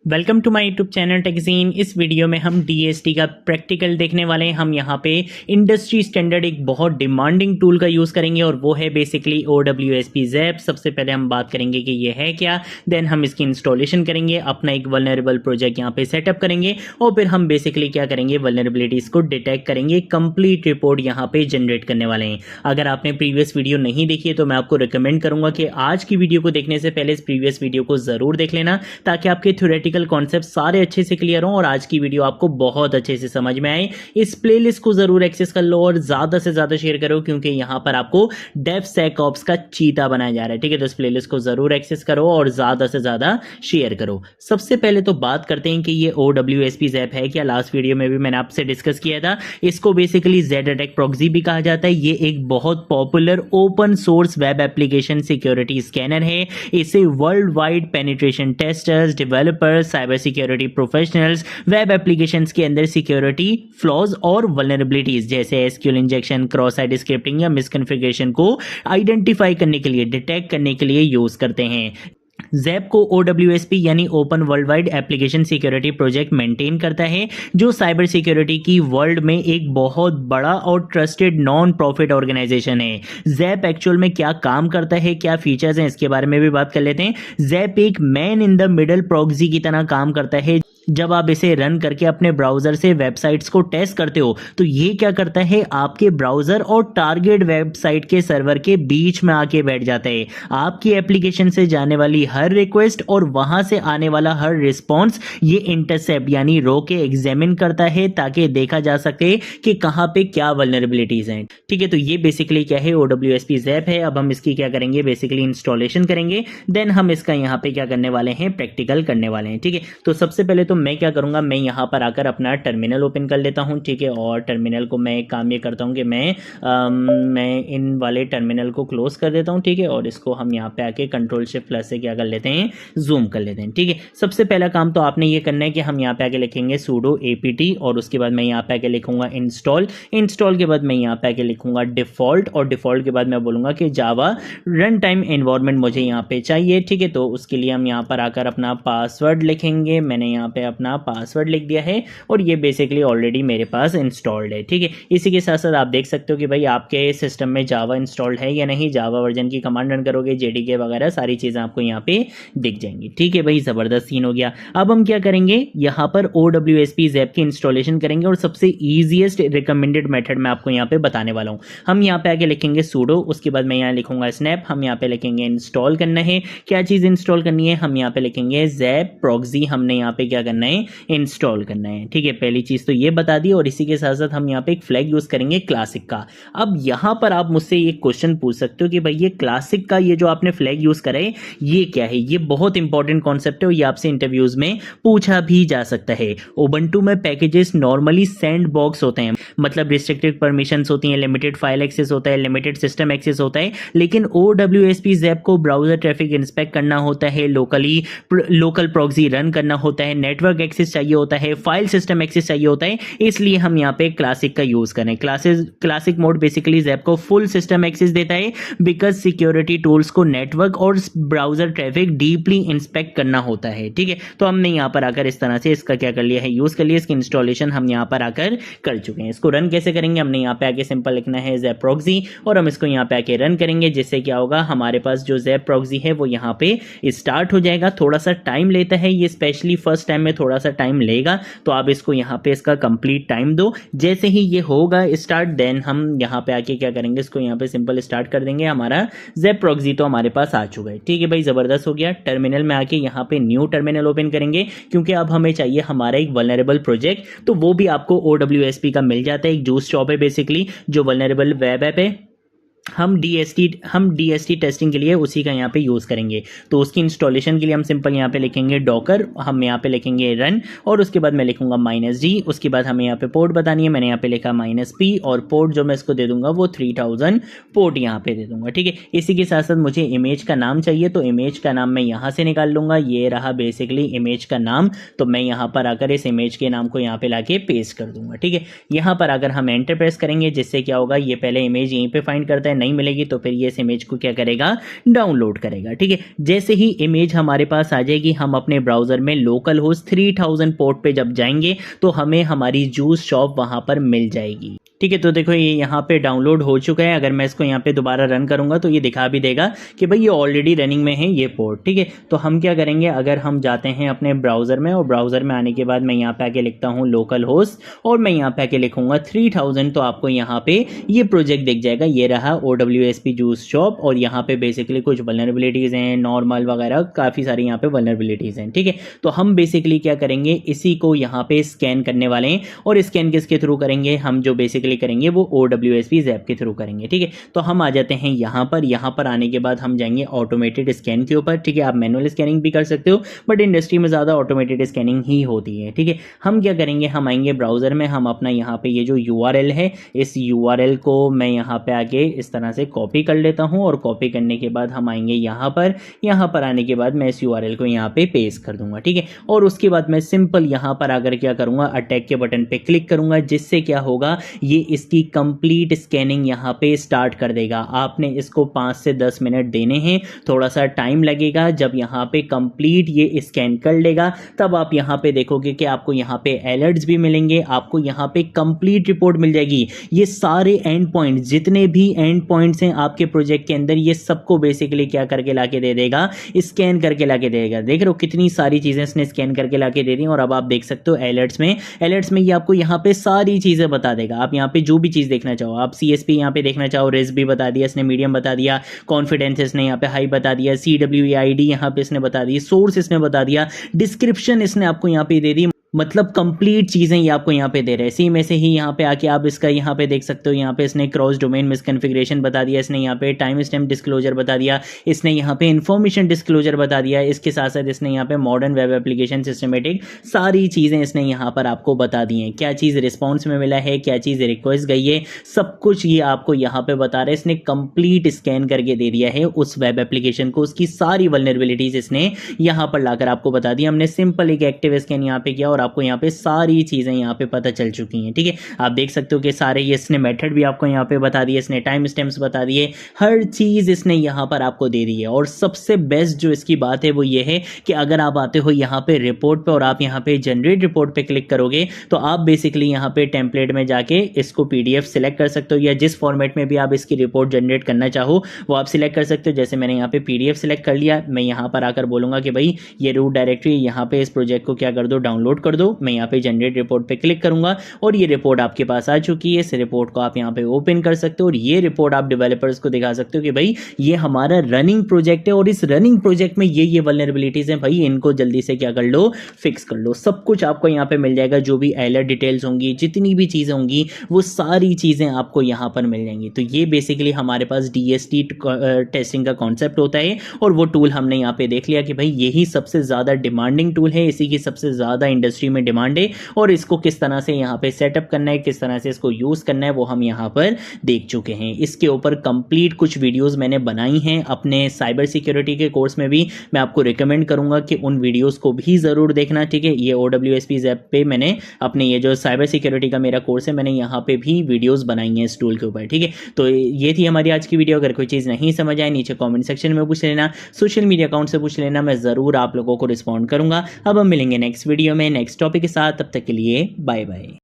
Welcome to my YouTube channel टेकजीन। इस वीडियो में हम डीएसटी का प्रैक्टिकल देखने वाले हैं। हम यहाँ पे इंडस्ट्री स्टैंडर्ड एक बहुत डिमांडिंग टूल का यूज़ करेंगे और वो है बेसिकली OWASP ज़ैप। सबसे पहले हम बात करेंगे कि ये है क्या, देन हम इसकी इंस्टॉलेशन करेंगे, अपना एक वल्नरेबल प्रोजेक्ट यहाँ पे सेटअप करेंगे और फिर हम बेसिकली क्या करेंगे, वल्नरेबिलिटीज़ को डिटेक्ट करेंगे, कंप्लीट रिपोर्ट यहाँ पे जनरेट करने वाले हैं। अगर आपने प्रीवियस वीडियो नहीं देखी है तो मैं आपको रिकमेंड करूँगा कि आज की वीडियो को देखने से पहले इस प्रीवियस वीडियो को ज़रूर देख लेना, ताकि आपके थ्योरेटिकल कॉन्सेप्ट सारे अच्छे से क्लियर हों और आज की वीडियो आपको बहुत अच्छे से समझ में आए। इस प्लेलिस्ट को जरूर एक्सेस कर लो और ज्यादा से ज्यादा शेयर करो, क्योंकि यहां पर आपको डेवसेकऑप्स का चीता बनाया जा रहा है। ठीक है, तो इस प्लेलिस्ट को जरूर एक्सेस करो और ज्यादा से ज्यादा शेयर करो। सबसे पहले तो बात करते हैं कि ये OWASP ज़ैप है क्या। लास्ट वीडियो में भी मैंने आपसे डिस्कस किया था। इसको बेसिकली Z-अटैक प्रॉक्सी भी कहा जाता है। ये एक बहुत popular open source web application security scanner है। इसे world wide penetration testers, developers, cyber security professionals web applications के अंदर सिक्योरिटी फ्लॉज और वल्नरेबिलिटीज जैसे SQL injection, cross site scripting या मिसकॉन्फ़िगरेशन को आइडेंटिफाई करने के लिए, डिटेक्ट करने के लिए यूज करते हैं। ज़ैप को OWASP यानी open world wide application security project maintain करता है, जो साइबर सिक्योरिटी की वर्ल्ड में एक बहुत बड़ा और ट्रस्टेड नॉन प्रॉफिट ऑर्गेनाइजेशन है। ज़ैप एक्चुअल में क्या काम करता है, क्या फीचर्स हैं, इसके बारे में भी बात कर लेते हैं। ज़ैप एक man in the middle proxy की तरह काम करता है। जब आप इसे रन करके अपने ब्राउजर से वेबसाइट्स को टेस्ट करते हो तो ये क्या करता है, आपके ब्राउजर और टारगेट वेबसाइट के सर्वर के बीच में आके बैठ जाता है। आपकी एप्लीकेशन से जाने वाली हर रिक्वेस्ट और वहां से आने वाला हर रिस्पॉन्स ये इंटरसेप्ट यानी रोक के एग्जामिन करता है, ताकि देखा जा सके कि कहां पे क्या वल्नरेबिलिटीज हैं। ठीक है, तो ये बेसिकली क्या है, OWASP ज़ैप है। अब हम इसकी क्या करेंगे, बेसिकली इंस्टॉलेशन करेंगे, देन हम इसका यहाँ पे क्या करने वाले हैं, प्रैक्टिकल करने वाले हैं। ठीक है, तो सबसे पहले तो मैं क्या करूंगा, मैं यहाँ पर आकर अपना टर्मिनल ओपन कर लेता हूँ। ठीक है, और टर्मिनल को मैं एक काम ये करता हूँ कि मैं इन वाले टर्मिनल को क्लोज कर देता हूँ। ठीक है, और इसको हम यहाँ पे आके कंट्रोल+Shift+ से क्या कर लेते हैं, जूम कर लेते हैं। ठीक है, सबसे पहला काम तो आपने ये करना है कि हम यहाँ पे आके लिखेंगे sudo apt और उसके बाद मैं यहाँ पे आके लिखूंगा इंस्टॉल के बाद मैं यहाँ पे आके लिखूंगा डिफॉल्ट और डिफॉल्ट के बाद मैं बोलूंगा कि जावा रन टाइम एनवायरनमेंट मुझे यहाँ पे चाहिए। ठीक है, तो उसके लिए हम यहाँ पर आकर अपना पासवर्ड लिखेंगे। मैंने यहाँ पे अपना पासवर्ड लिख दिया है और ये बेसिकली ऑलरेडी मेरे पास इंस्टॉल्ड है। ठीक है, इसी के साथ साथ आप देख सकते हो कि भाई आपके सिस्टम में जावा इंस्टॉल्ड है या नहीं। जावा वर्जन की कमांड रन करोगे, JDK वगैरह सारी चीज़ें आपको यहाँ पे दिख जाएंगी। ठीक है भाई, ज़बरदस्त सीन हो गया। अब हम क्या करेंगे, यहाँ पर OWASP ज़ैप की इंस्टॉलेशन करेंगे और सबसे ईजिएस्ट रिकमेंडेड मेथड मैं आपको यहाँ पे बताने वाला हूँ। हम यहाँ पे आके लिखेंगे sudo, उसके बाद मैं यहाँ लिखूंगा snap, हम यहाँ पे लिखेंगे इंस्टॉल करना है। क्या चीज़ इंस्टॉल करनी है, हम यहाँ पे लिखेंगे ज़ैप प्रॉक्सी, हमने यहाँ पे क्या करना है, इंस्टॉल करना है। ठीक है, पहली चीज तो ये बता दी और इसी के साथ साथ हम यहाँ पे एक फ्लैग यूज करेंगे क्लासिक का। अब यहाँ पर आप मुझसे एक क्वेश्चन पूछ सकते हो कि भाई ये क्लासिक का ये जो आपने फ्लैग यूज करा है ये क्या है। ये बहुत इंपॉर्टेंट कॉन्सेप्ट है और ये आपसे इंटरव्यूज में पूछा भी जा सकता है। उबंटू में पैकेजेस नॉर्मली सैंड बॉक्स होते हैं, मतलब रिस्ट्रिक्टेड परमिशंस होती हैं, लिमिटेड फाइल एक्सेस होता है, लिमिटेड सिस्टम एक्सेस होता है। लेकिन OWASP ज़ैप को ब्राउजर ट्रैफिक इंस्पेक्ट करना होता है, लोकल प्रॉक्सी रन करना होता है, नेटवर्क एक्सेस चाहिए होता है, फाइल सिस्टम एक्सेस चाहिए होता है। इसलिए हम यहाँ पे क्लासिक का यूज करें। क्लासिक मोड बेसिकली ज़ैप को फुल सिस्टम एक्सेस देता है, बिकॉज सिक्योरिटी टूल्स को नेटवर्क और ब्राउजर ट्रैफिक डीपली इंस्पेक्ट करना होता है। ठीक है, तो हमने यहाँ पर आकर इस तरह से इसका क्या कर लिया है, यूज कर लिया। इसकी इंस्टॉलेशन हम यहाँ पर आकर कर चुके हैं। इसको रन कैसे करेंगे, हमने यहाँ पे आके सिंपल लिखना है ज़ैप प्रॉक्सी और हम इसको यहाँ पे आके रन करेंगे, जिससे क्या होगा, हमारे पास जो ज़ैप प्रॉक्सी है वो यहाँ पे स्टार्ट हो जाएगा। थोड़ा सा टाइम लेता है ये, स्पेशली फर्स्ट टाइम में थोड़ा सा टाइम लेगा, तो आप इसको यहाँ पे इसका कंप्लीट टाइम दो। जैसे ही ये होगा स्टार्ट, देन हम यहाँ पे आके क्या करेंगे, इसको यहाँ पे सिंपल स्टार्ट कर देंगे। हमारा ज़ैप प्रॉक्सी तो हमारे पास आ चुका है। ठीक है भाई, ज़बरदस्त हो गया। टर्मिनल में आके यहाँ पे न्यू टर्मिनल ओपन करेंगे, क्योंकि अब हमें चाहिए हमारा एक वल्नरेबल प्रोजेक्ट, तो वो भी आपको OWASP का मिल जाता है। एक जूस शॉप है बेसिकली, जो वल्नरेबल वेब ऐप है। हम DST टेस्टिंग के लिए उसी का यहाँ पे यूज़ करेंगे। तो उसकी इंस्टॉलेशन के लिए हम सिंपल यहाँ पे लिखेंगे डॉकर, हम यहाँ पे लिखेंगे रन और उसके बाद मैं लिखूंगा -d। उसके बाद हमें यहाँ पे पोर्ट बतानी है, मैंने यहाँ पे लिखा -p और पोर्ट जो मैं इसको दे दूंगा वो 3000 पोर्ट यहाँ पे दे दूंगा। ठीक है, इसी के साथ साथ मुझे इमेज का नाम चाहिए, तो इमेज का नाम मैं यहाँ से निकाल लूँगा। ये रहा बेसिकली इमेज का नाम, तो मैं यहाँ पर आकर इस इमेज के नाम को यहाँ पे ला के पेस्ट कर दूंगा। ठीक है, यहाँ पर अगर हम एंटर प्रेस करेंगे, जिससे क्या होगा, ये पहले इमेज यहीं पे फाइंड करता है, नहीं मिलेगी तो फिर ये इस इमेज को क्या करेगा, डाउनलोड करेगा। ठीक है, जैसे ही इमेज हमारे पास आ जाएगी, हम अपने ब्राउजर में लोकल होस्ट 3000 पोर्ट पे जब जाएंगे तो हमें हमारी जूस शॉप वहां पर मिल जाएगी। ठीक है, तो देखो ये यहाँ पे डाउनलोड हो चुका है। अगर मैं इसको यहाँ पे दोबारा रन करूंगा तो ये दिखा भी देगा कि भाई ये ऑलरेडी रनिंग में है ये पोर्ट। ठीक है, तो हम क्या करेंगे, अगर हम जाते हैं अपने ब्राउज़र में और ब्राउज़र में आने के बाद मैं यहाँ पे आके लिखता हूँ लोकल होस्ट और मैं यहाँ पे आके लिखूंगा 3000, तो आपको यहाँ पे ये प्रोजेक्ट दिख जाएगा। ये रहा OWSP जूस शॉप और यहाँ पे बेसिकली कुछ वल्नरेबिलिटीज़ हैं, नॉर्मल वगैरह काफ़ी सारी यहाँ पे वल्नरेबिलिटीज़ हैं। ठीक है, तो हम बेसिकली क्या करेंगे, इसी को यहाँ पे स्कैन करने वाले हैं और स्कैन किसके थ्रू करेंगे, हम जो बेसिकली करेंगे वो OWSP ज़ैप के थ्रू करेंगे। ठीक है, तो हम आ जाते हैं यहाँ पर आने के बाद हम जाएंगे ऑटोमेटेड स्कैन के ऊपर। ठीक है, आप मैनुअल स्कैनिंग भी कर सकते हो बट इंडस्ट्री में ज़्यादा ऑटोमेटेड स्कैनिंग ही होती है। ठीक है, हम क्या करेंगे, हम आएंगे ब्राउज़र में, हम अपना यहाँ पे ये जो URL है इस URL को मैं यहाँ पे आके इस तरह से कॉपी कर लेता हूँ और कॉपी करने के बाद हम आएंगे यहाँ पर आने के बाद मैं इस URL को यहाँ पे पेस्ट कर दूंगा। ठीक है, और उसके बाद मैं सिंपल यहाँ पर आकर क्या करूँगा, अटैक के बटन पे क्लिक करूँगा, जिससे क्या होगा, ये इसकी कंप्लीट स्कैनिंग यहाँ पे स्टार्ट कर देगा। आपने इसको 5 से 10 मिनट देने हैं, थोड़ा सा टाइम लगेगा। जब यहाँ पे कंप्लीट ये स्कैन कर लेगा तब आप यहाँ पे देखोगे कि आपको यहाँ पे अलर्ट्स भी मिलेंगे, आपको यहाँ पे कंप्लीट रिपोर्ट मिल जाएगी। ये सारे एंड पॉइंट्स, जितने भी एंड पॉइंट्स हैं आपके प्रोजेक्ट के अंदर, ये सबको बेसिकली क्या करके लाके दे देगा, स्कैन करके लाके देगा। देख रहे हो कितनी सारी चीजें इसने स्कैन करके लाके दे दी। और अब आप देख सकते हो अलर्ट्स में ये आपको यहाँ पे सारी चीजें बता देगा। आप यहाँ पे जो भी चीज देखना चाहो, आप CSP यहाँ पे देखना चाहो, रिस्क भी बता दिया इसने, मीडियम बता दिया, कॉन्फिडेंस इसने यहाँ पे हाई बता दिया, CWEID यहाँ पे इसने बता दी, सोर्स इसने बता दिया, डिस्क्रिप्शन इसने आपको यहाँ पे दे दी। मतलब कंप्लीट चीज़ें ये आपको यहाँ पे दे रहे हैं। इसी में से ही यहाँ पे आके आप इसका यहाँ पे देख सकते हो, यहाँ पे इसने क्रॉस डोमेन मिसकॉन्फ़िगरेशन बता दिया, इसने यहाँ पे टाइम स्टैम्प डिस्क्लोजर बता दिया, इसने यहाँ पे इन्फॉर्मेशन डिस्क्लोजर बता दिया, इसके साथ साथ इसने यहाँ पे मॉडर्न वेब एप्लीकेशन सिस्टमेटिक सारी चीज़ें इसने यहाँ पर आपको बता दी हैं। क्या चीज़ रिस्पॉन्स में मिला है, क्या चीज़ रिक्वेस्ट गई है, सब कुछ ये आपको यहाँ पे बता रहे हैं। इसने कंप्लीट स्कैन करके दे दिया है उस वेब एप्लीकेशन को, उसकी सारी वल्नरेबिलिटीज़ इसने यहाँ पर लाकर आपको बता दी। हमने सिंपल एक एक्टिव स्कैन यहाँ पे किया और आपको यहाँ पे सारी चीजें यहाँ पे पता चल चुकी हैं। ठीक है, आप देख सकते हो कि सारे ये इसने मेथड भी आपको यहाँ पे बता दिए, इसने टाइम स्टैम्प्स बता दिए, हर चीज इसने यहाँ पर आपको दे दी है। और सबसे बेस्ट जो इसकी बात है वो ये है कि अगर आप आते हो यहाँ पे रिपोर्ट पे और आप यहाँ पे जनरेट रिपोर्ट पे क्लिक करोगे तो आप बेसिकली यहाँ पे टेम्पलेट में जाके इसको PDF सिलेक्ट कर सकते हो, या जिस फॉर्मेट में भी आप इसकी रिपोर्ट जनरेट करना चाहो वो आप सिलेक्ट कर सकते हो। जैसे मैंने यहाँ पे PDF सिलेक्ट कर लिया, मैं यहाँ पर आकर बोलूंगा कि भाई ये रूट डायरेक्टरी, यहाँ पे इस प्रोजेक्ट को क्या कर दो, डाउनलोड कर दो। मैं यहाँ पे जनरेट रिपोर्ट पे क्लिक करूंगा और ये रिपोर्ट आपके पास आ चुकी है। इस रिपोर्ट को आप यहाँ पे ओपन कर सकते हो और ये रिपोर्ट आप डेवलपर्स को दिखा सकते हो कि भाई ये हमारा रनिंग प्रोजेक्ट है और इस रनिंग प्रोजेक्ट में ये वल्नरेबिलिटीज हैं, भाई इनको जल्दी से क्या कर लो, फिक्स कर लो। सब कुछ आपको यहाँ पे मिल जाएगा, जो भी अलर्ट डिटेल्स होंगी, जितनी भी चीजें होंगी वो सारी चीजें आपको यहाँ पर मिल जाएंगी। तो ये बेसिकली हमारे पास DST टेस्टिंग का कॉन्सेप्ट होता है और वो टूल हमने यहाँ पे देख लिया कि भाई यही सबसे ज्यादा डिमांडिंग टूल है, इसी की सबसे ज्यादा इंडस्ट्री में डिमांड है और इसको किस तरह से यहाँ पे सेटअप करना है, किस तरह से इसको यूज करना है वो हम यहाँ पर देख चुके हैं। इसके ऊपर कंप्लीट कुछ वीडियोस मैंने बनाई हैं अपने साइबर सिक्योरिटी के कोर्स में भी, मैं आपको रिकमेंड करूंगा कि उन वीडियोस को भी जरूर देखना। ठीक है, ये OWSP ज़ैप पे मैंने अपने ये जो साइबर सिक्योरिटी का मेरा कोर्स है, मैंने यहाँ पे भी वीडियोस बनाई हैं इस टूल के ऊपर। ठीक है, तो ये थी हमारी आज की वीडियो। अगर कोई चीज़ नहीं समझ आए नीचे कॉमेंट सेक्शन में पूछ लेना, सोशल मीडिया अकाउंट से पूछ लेना, मैं ज़रूर आप लोगों को रिस्पॉन्ड करूंगा। अब हम मिलेंगे नेक्स्ट वीडियो में नेक्स्ट टॉपिक के साथ, तब तक के लिए बाय बाय।